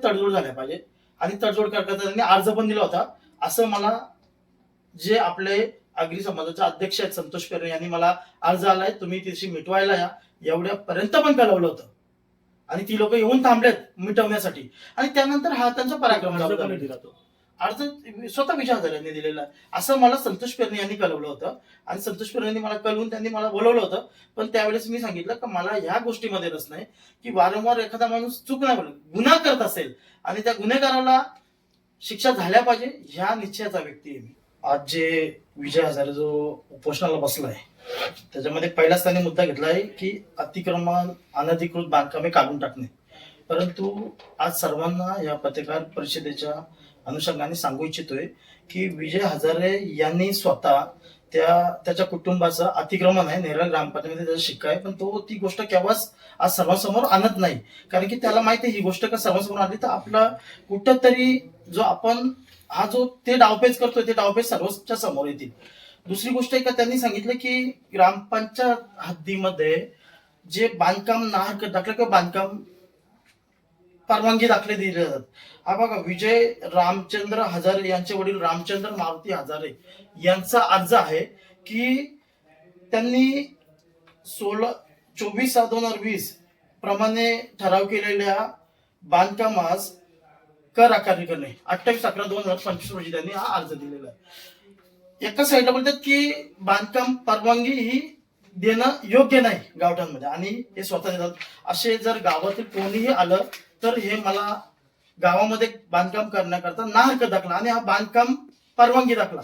तडजोड झाल्या पाहिजे आणि तडजोड करता त्यांनी अर्ज पण दिला होता असं मला जे आपले आगरी समाजाचे अध्यक्ष आहेत संतोष पेरे यांनी मला अर्ज आलाय तुम्ही तिशी मिटवायला या एवढ्यापर्यंत पण कळवलं होतं आणि ती लोक येऊन थांबलेत मिटवण्यासाठी आणि त्यानंतर हा त्यांचा पराक्रम झाला तो अर्ज स्वतः विजय हजारे यांनी दिलेला असं मला संतोष पेरणे यांनी कळवलं होतं आणि संतोष पेरणे यांनी मला कळवून त्यांनी मला बोलवलं होतं पण त्यावेळेस मी सांगितलं की मला ह्या गोष्टीमध्ये रस नाही की वारंवार एखादा माणूस चूक नाही बोलत गुन्हा करत असेल आणि त्या गुन्हेगाराला शिक्षा झाल्या पाहिजे ह्या निश्चयाचा व्यक्ती आहे मी आज जे विजय हजारे जो उपोषणाला बसलाय त्याच्यामध्ये पहिलाच त्यांनी मुद्दा घेतलाय की अतिक्रमण अनधिकृत बांधकामे काढून टाकणे परंतु आज सर्वांना या पत्रकार परिषदेच्या अनुषंगाने सांगू इच्छितोय की विजय हजारे यांनी स्वतः त्याच्या कुटुंबाचं अतिक्रमण आहे नेरळ ग्रामपंचायतीमध्ये त्याचा शिक्का आहे पण तो ती गोष्ट केव्हाच आज सर्वांसमोर आणत नाही कारण की त्याला माहिती आहे ही गोष्ट का सर्वांसमोर आली तर आपला कुठंतरी जो आपण हा जो ते डावपेच करतोय ते डावपेच सर्वच्या समोर येतील दुसरी गोष्ट आहे का त्यांनी सांगितलं की ग्रामपंचायत हद्दीमध्ये जे बांधकाम नाहरकत दाखले किंवा बांधकाम परवानगी दाखले दिले जातात हा बघा विजय रामचंद्र हजारे यांचे वडील रामचंद्र मारुती हजारे यांचा अर्ज आहे की त्यांनी 24/6/2020 प्रमाणे ठराव केलेल्या बांधकामास कर आकारणी करणे 28/11/2025 रोजी त्यांनी हा अर्ज दिलेला आहे एका साईडला बोलतात की बांधकाम परवानगी ही देणं योग्य नाही गावठांमध्ये आणि हे स्वतः देतात असे जर गावातील कोणीही आलं तर हे मला गावामध्ये बांधकाम करण्याकरता ना हरकत दाखला आणि हा बांधकाम परवानगी दाखला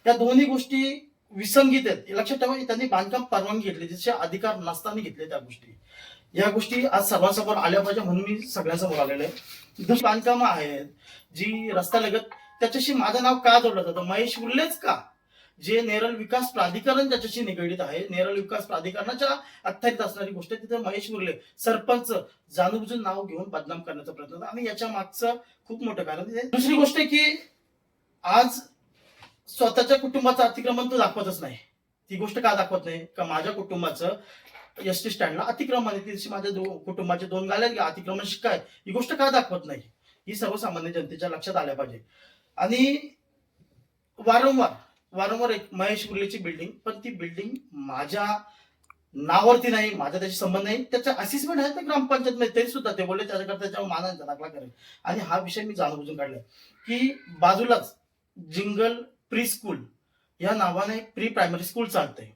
या दोन्ही गोष्टी विसंगीत आहेत लक्षात ठेवा त्यांनी बांधकाम परवानगी घेतली तिचे अधिकार नसताना घेतले त्या गोष्टी या गोष्टी आज सर्वांसमोर आल्या पाहिजे म्हणून मी सगळ्यांसमोर आलेलो आहे दुसरी बांधकामं आहेत जी रस्त्यालगत त्याच्याशी माझं नाव का जोडलं जातं महेश उर्लेच का जे नेरळ विकास प्राधिकरण ज्याच्याशी निगडीत आहे नेरळ विकास प्राधिकरणाच्या अखत्यारीत असणारी गोष्ट तिथे महेश उर्ले सरपंच जाणूबुजून नाव घेऊन बदनाम करण्याचा प्रयत्न होता आणि याच्या मागचं खूप मोठं कारण दुसरी गोष्ट आहे की आज स्वतःच्या कुटुंबाचं अतिक्रमण तो दाखवतच नाही ती गोष्ट का दाखवत नाही का माझ्या कुटुंबाचं एसटी स्टँडला अतिक्रमण आहे माझ्या कुटुंबाचे 2 गाड्या अतिक्रमण शिक्का आहे ही गोष्ट का दाखवत नाही ही सर्वसामान्य जनतेच्या लक्षात आल्या पाहिजे आणि वारंवार एक महेश उर्लेची बिल्डिंग पण ती बिल्डिंग माझ्या नावावरती नाही माझा त्याशी संबंध नाही त्याचा असेसमेंट आहे तर ग्रामपंचायत मध्ये तरी सुद्धा ते बोलले त्याच्याकरता त्याच्यावर मानांचा दाखला करेल आणि हा विषय मी जाणून काढलाय की बाजूलाच जिंगल प्री स्कूल या नावाने एक प्री प्रायमरी स्कूल चालतंय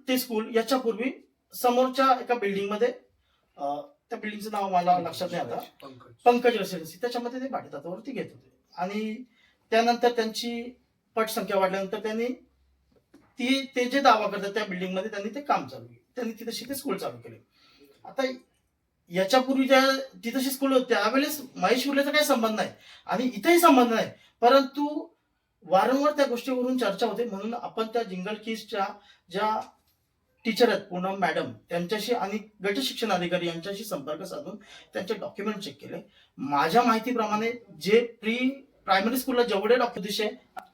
ते स्कूल याच्यापूर्वी समोरच्या एका बिल्डिंग मध्ये त्या बिल्डिंगचं नाव मला लक्षात नाही आता पंकज रेसिडेन्सी त्याच्यामध्ये ते भाडेतत्वावरती घेत होते आणि त्यानंतर त्यांची पटसंख्या वाढल्यानंतर त्यांनी ते जे दावा करतात त्या बिल्डिंग मध्ये त्यांनी ते काम चालू केले त्यांनी तिथं स्कूल चालू केले आता याच्यापूर्वी ज्या तिथं स्कूल होते त्यावेळेस महेश उर्लेचा काही संबंध नाही आणि इथेही संबंध नाही परंतु वारंवार त्या गोष्टीवरून चर्चा होते म्हणून आपण त्या जिंगल किसच्या ज्या टीचर आहेत पूनम मॅडम त्यांच्याशी आणि गट शिक्षण अधिकारी यांच्याशी संपर्क साधून त्यांचे डॉक्युमेंट चेक केले माझ्या माहितीप्रमाणे जे प्री प्रायमरी स्कूलला जेवढे डॉक्टर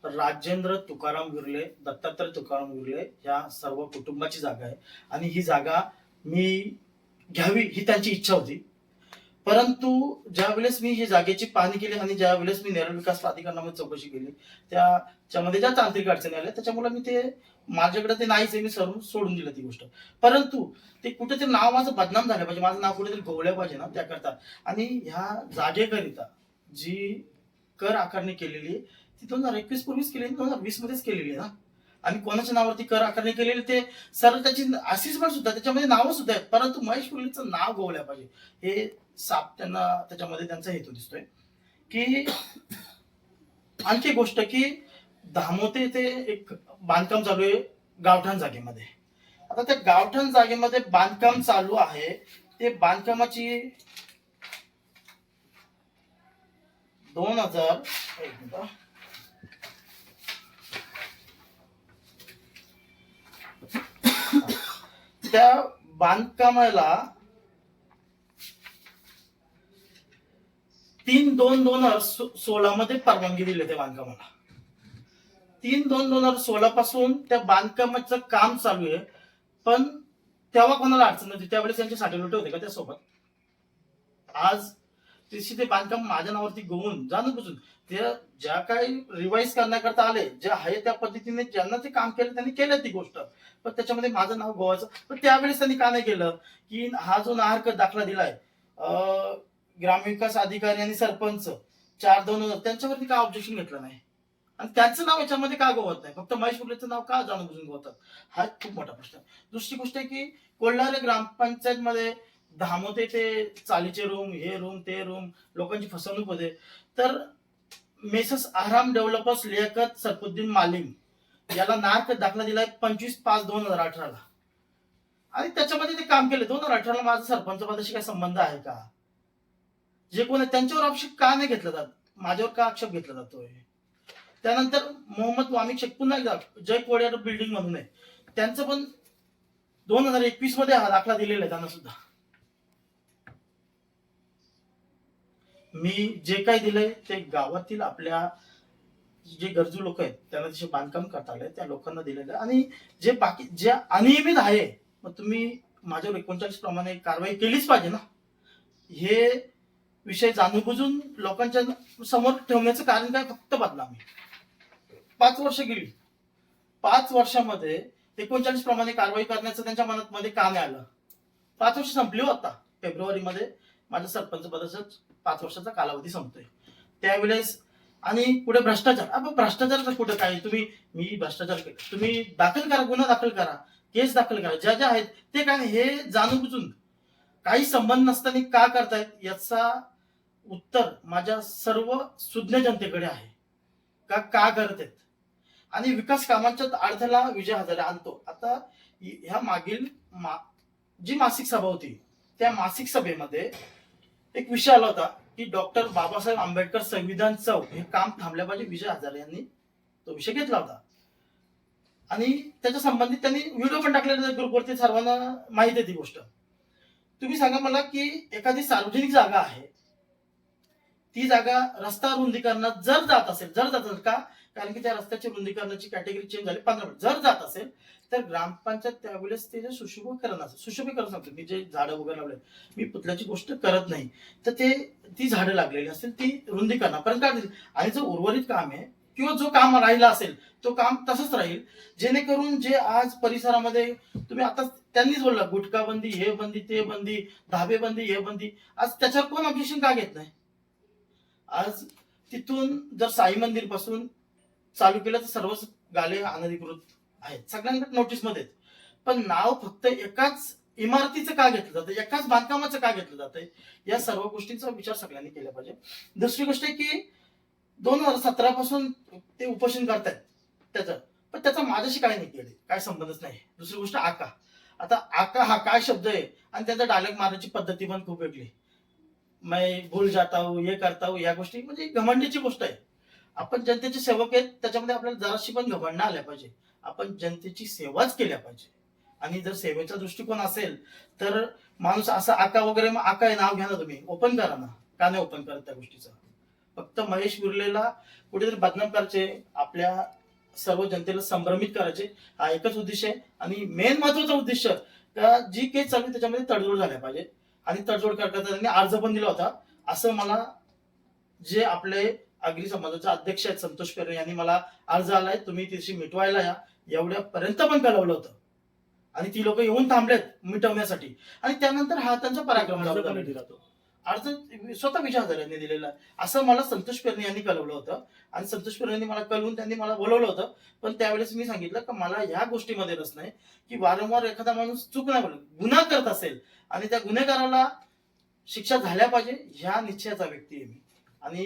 राजेंद्र तुकाराम विर्ले दत्तात्रय तुकाराम विर्ले या सर्व कुटुंबाची जागा आहे आणि ही जागा मी घ्यावी ही त्यांची इच्छा होती परंतु ज्या वेळेस मी ही जागेची पाहणी केली आणि ज्या वेळेस मी नेरळ विकास प्राधिकरणामध्ये चौकशी केली त्याच्यामध्ये ज्या तांत्रिक अडचणी आल्या त्याच्यामुळे मी ते माझ्याकडे ते नाहीच आहे मी सोडून दिलं ती गोष्ट परंतु ते कुठेतरी नाव माझं बदनाम झालं पाहिजे माझं नाव कुठेतरी गोवलं पाहिजे ना त्याकरता आणि ह्या जागेकरिता जी कर आकारणी केलेली ती 2021 पूर्वीच केलेली 2020 मध्येच केलेली आहे ना आणि कोणाच्या नावावरती कर आकारणी केलेली ते सर त्याची असेसमेंट सुद्धा त्याच्यामध्ये नावं सुद्धा आहेत परंतु महेश उर्लेचं नाव गोवल्या पाहिजे हे साप त्यांना त्याच्यामध्ये त्यांचा हेतू दिसतोय की आणखी गोष्ट की धामोते ते एक बांधकाम चालू आहे गावठाण जागेमध्ये आता त्या गावठाण जागेमध्ये बांधकाम चालू आहे ते बांधकामाची 2000 त्या बांधकामाला 3/2/2016 मध्ये परवानगी दिली त्या बांधकामाला 3/2/2016 पासून त्या बांधकामाचं काम चालू आहे पण तेव्हा कोणाला अडचण नव्हती त्यावेळेस त्यांचे सर्टिफिकेट होते का त्यासोबत आज तशी ते बांधकाम माझ्या नावावरती घेऊन जाणून ते ज्या काही रिवाईज करण्याकरता आले, जे आहे त्या पद्धतीने ज्यांना ते काम केलं त्यांनी केलं ती गोष्ट. पण त्याच्यामध्ये माझं नाव गोवाचं. पण त्यावेळेस त्यांनी का नाही केलं, की हा जो नाहरकत दाखला दिलाय ग्रामविकास अधिकारी आणि सरपंच 4-2 त्यांच्यावरती का ऑब्जेक्शन घेतलं नाही? आणि त्यांचं नाव याच्यामध्ये का गोवत नाही? फक्त महेश मुरलीचं नाव का जाणून गोवतात? हा एक खूप मोठा प्रश्न आहे. दुसरी गोष्ट आहे की कोल्हारे ग्रामपंचायतमध्ये धामोते ते चालीचे रूम, हे रूम, ते रूम, लोकांची फसवणूक होते. तर मेसस आराम डेव्हलपर्स लियाकत सरफुद्दीन मालिम याला नाहरकत दाखला दिलाय 25/5/2018 ला. आणि त्याच्यामध्ये ते काम केले. 2018 ला माझा सरपंच पदाशी काही संबंध आहे का? जे कोण आहे त्यांच्यावर आक्षेप का नाही घेतला जात? माझ्यावर का आक्षेप घेतला जातोय? त्यानंतर मोहम्मद वामिक शेख पुन्हा एकदा जय कोडियार बिल्डिंग म्हणून आहे. त्यांचं पण 2021 मध्ये हा दाखला दिलेला आहे त्यांना सुद्धा. मी जे काही दिलंय ते गावातील आपल्या जे गरजू लोक आहेत त्यांना तसे बांधकाम करता आले त्या लोकांना दिलेलं आहे. आणि जे बाकी जे अनियमित आहे मग तुम्ही माझ्यावर 39 प्रमाणे कारवाई केलीच पाहिजे ना. हे विषय जाणून लोकांच्या समोर ठेवण्याचं कारण काय? फक्त बदनामी. 5 वर्ष गेली. 5 वर्षामध्ये 39 प्रमाणे कारवाई करण्याचं त्यांच्या मनात मध्ये का नाही आलं? 5 वर्ष संपली होता. फेब्रुवारीमध्ये माझ्या सरपंच पदाचा 5 वर्षाचा कालावधी संपतोय. त्यावेळेस आणि पुढे भ्रष्टाचार. अब भ्रष्टाचार कुठे काय? मी भ्रष्टाचार केला. तुम्ही दाखल करा, गुन्हा दाखल करा, केस दाखल करा. ज्या आहेत ते काय नाही. हे जाणून काही संबंध नसताना का करतायत याचा उत्तर माझ्या सर्व सुज्ञ जनतेकडे आहे. का करत आहेत? आणि विकास कामाच्या अडथळा विजय हजारे आणतो. आता ह्या मागील जी मासिक सभा होती त्या मासिक सभेमध्ये एक विषय आला होता की डॉक्टर बाबासाहेब आंबेडकर संविधान चौक हे काम थांबल्या पाहिजे. विजय हजारे यांनी तो विषय घेतला होता आणि त्याच्या संबंधित त्यांनी व्हिडिओ पण टाकलेला ग्रुपवरती. सर्वांना माहिती आहे ती गोष्ट. तुम्ही सांगा मला की एखादी सार्वजनिक जागा आहे, ती जागा रस्ता रुंदीकरणात जर जात असेल का? कारण की त्या रस्त्याची रुंदीकरणाची कॅटेगरी चेंज झाली 15 फूट. जर जात असेल तर ग्रामपंचायत त्यावेळेस ते जे सुशोभीकरण सांगतो मी जे झाडं वगैरे लावले, मी पुतळ्याची गोष्ट करत नाही, तर ती झाडं लागलेली असेल ती रुंदीकरणापर्यंत काढतील. आणि जो उर्वरित काम आहे किंवा जो काम राहिला असेल तो काम तसंच राहील. जेणेकरून जे आज परिसरामध्ये तुम्ही आता त्यांनीच बोलला गुटखा बंदी, हे बंदी, ते बंदी, धाबे बंदी, हे बंदी, आज त्याच्यावर कोण ऑब्जेक्शन का घेत नाही? आज तिथून जर साई मंदिर पासून चालू केलं तर सर्वच गाले अनधिकृत आहेत, सगळ्यांकडे नोटीस मध्ये. पण नाव फक्त एकाच इमारतीचं का घेतलं जातं, एकाच बांधकामाचं का घेतलं जातंय? या सर्व गोष्टींचा विचार सगळ्यांनी केला पाहिजे. दुसरी गोष्ट आहे की 2017 पासून ते उपोषण करतायत त्याचं, पण त्याचा माझ्याशी काय नाही केले, काय संबंधच नाही. दुसरी गोष्ट आका. आता आका हा काय शब्द आहे आणि त्याचा डायलॉग मारण्याची पद्धती पण खूप वेगळी. मैं भूल जाता हूँ, ये करता हूँ, या गोष्टी म्हणजे घमंडीची गोष्ट आहे. आपण जनतेचे सेवक आहेत, त्याच्यामध्ये आपल्याला जराशी पण घमंड आल्या पाहिजे. आपण जनतेची सेवाच केल्या पाहिजे. आणि जर सेवेचा दृष्टिकोन असेल तर माणूस असा आका वगैरे, मग आका हे नाव घ्या ना तुम्ही, ओपन करा ना. का नाही ओपन करत त्या गोष्टीचं? फक्त महेश मुरलेला कुठेतरी बदनाम करायचे, आपल्या सर्व जनतेला संभ्रमित करायचे, हा एकच उद्देश आहे. आणि मेन महत्वाचा उद्देश का जी केस चालू त्याच्यामध्ये तडजोड झाल्या पाहिजे. आणि तडजोड करता त्यांनी अर्ज पण दिला होता असं मला जे आपले आगरी समाजाचे अध्यक्ष आहेत संतोष पेरे यांनी मला अर्ज आलाय, तुम्ही तिची मिटवायला या एवढ्यापर्यंत पण कळवलं होतं. आणि ती लोक येऊन थांबलेत मिटवण्यासाठी. आणि त्यानंतर हा त्यांचा पराक्रम दिला. तो अर्ज स्वतः विजय हजारे यांनी दिलेला असं मला संतोष पेरणे यांनी कळवलं होतं. आणि संतोष पेरणे यांनी मला कळवून त्यांनी मला बोलवलं होतं. पण त्यावेळेस मी सांगितलं की मला ह्या गोष्टीमध्ये रस नाही की वारंवार एखादा माणूस चूक नाही बोलत, गुन्हा करत असेल आणि त्या गुन्हेगाराला शिक्षा झाल्या पाहिजे ह्या निश्चयाचा व्यक्ती आहे मी. आणि